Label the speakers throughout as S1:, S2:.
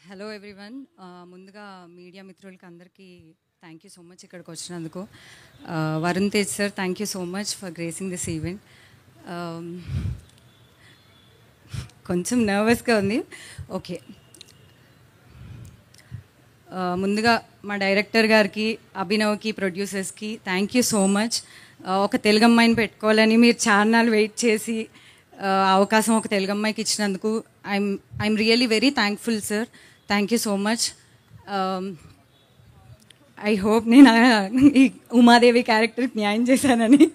S1: Hello everyone. ముందుగా media మిత్రులకి అందరికీ థ్యాంక్ యూ సో మచ్ ఇక్కడికి వచ్చినందుకు. Varun Tej sir, thank you so much for gracing this event. కొంచెం నర్వస్గా ఉంది. ఓకే, ముందుగా మా డైరెక్టర్ గారికి, అభినవ్కి, ప్రొడ్యూసర్స్కి థ్యాంక్ యూ సో మచ్. ఒక తెలుగు అమ్మాయిని పెట్టుకోవాలని మీరు చార్నాలు వెయిట్ చేసి అవకాశం ఒక తెలుగు అమ్మాయికి ఇచ్చినందుకు I'm really very thankful sir. Thank you so much. I hope నేను ఈ ఉమాదేవి క్యారెక్టర్కి న్యాయం చేశానని.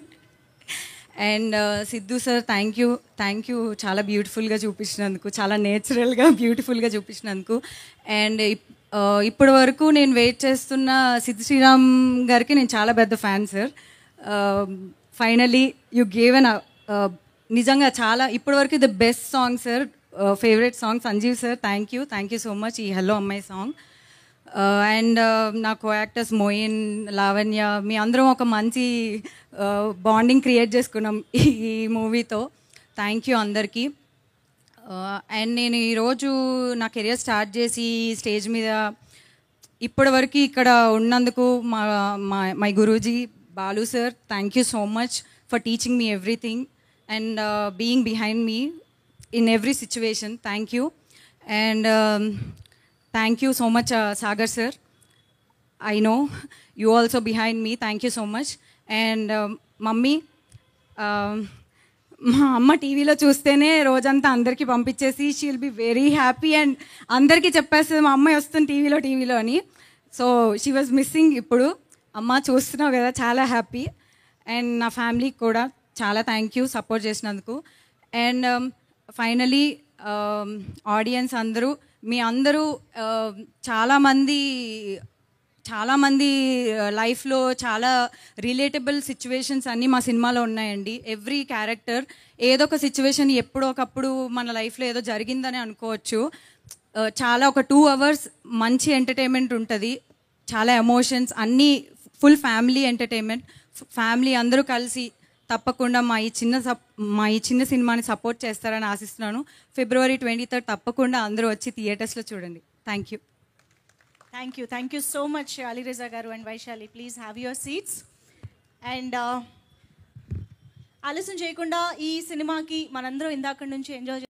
S1: And Siddhu sir, thank you చాలా బ్యూటిఫుల్గా చూపించినందుకు, చాలా నేచురల్గా బ్యూటిఫుల్గా చూపించినందుకు. అండ్ ఇప్పటి వరకు నేను వెయిట్ చేస్తున్న సిద్ధు శ్రీరామ్ గారికి నేను చాలా పెద్ద fan sir. Finally you gave an నిజంగా చాలా ఇప్పటివరకు the best song sir, favourite song Sanjeev sir. Thank you so much ఈ హలో అమ్మాయి సాంగ్. అండ్ నా కో యాక్టర్స్ మోయిన్, లావణ్య, మీ అందరం ఒక మంచి బాండింగ్ క్రియేట్ చేసుకున్నాం ఈ మూవీతో. థ్యాంక్ యూ అందరికీ. అండ్ నేను ఈరోజు నా కెరియర్ స్టార్ట్ చేసి స్టేజ్ మీద ఇప్పటివరకు ఇక్కడ ఉన్నందుకు my Guruji Balu sir, thank you so much for teaching me everything and being behind me in every situation. Thank you. And thank you so much Sagar sir. I know you also behind me. Thank you so much. And mummy, మా అమ్మ టీవీలో చూస్తేనే రోజంతా అందరికీ పంపించేసి she will be very happy and అందరికీ చెప్పేస్తుంది మా అమ్మాయి వస్తుంది టీవీలో అని. So she was missing. ఇప్పుడు అమ్మ చూస్తున్నావు కదా, చాలా హ్యాపీ. అండ్ నా ఫ్యామిలీకి కూడా చాలా థ్యాంక్ యూ సపోర్ట్ చేసినందుకు. అండ్ ఫైనలీ ఆడియన్స్ అందరూ, మీ అందరూ చాలామంది లైఫ్లో చాలా రిలేటబుల్ సిచ్యువేషన్స్ అన్నీ మా సినిమాలో ఉన్నాయండి. ఎవ్రీ క్యారెక్టర్ ఏదో ఒక సిచ్యువేషన్ ఎప్పుడో ఒకప్పుడు మన లైఫ్లో ఏదో జరిగిందని అనుకోవచ్చు. చాలా ఒక 2 hours మంచి ఎంటర్టైన్మెంట్ ఉంటుంది, చాలా ఎమోషన్స్ అన్నీ, ఫుల్ ఫ్యామిలీ ఎంటర్టైన్మెంట్. ఫ్యామిలీ అందరూ కలిసి తప్పకుండా మా ఈ చిన్న సినిమాని సపోర్ట్ చేస్తారని ఆశిస్తున్నాను. February 23rd తప్పకుండా అందరూ వచ్చి థియేటర్స్లో చూడండి. Thank you.
S2: Thank you so much Alireza గారు and Vaishali. Please have your seats. And ఆలస్యం చేయకుండా ఈ సినిమాకి మనందరం ఇందాక నుంచి ఎంజాయ్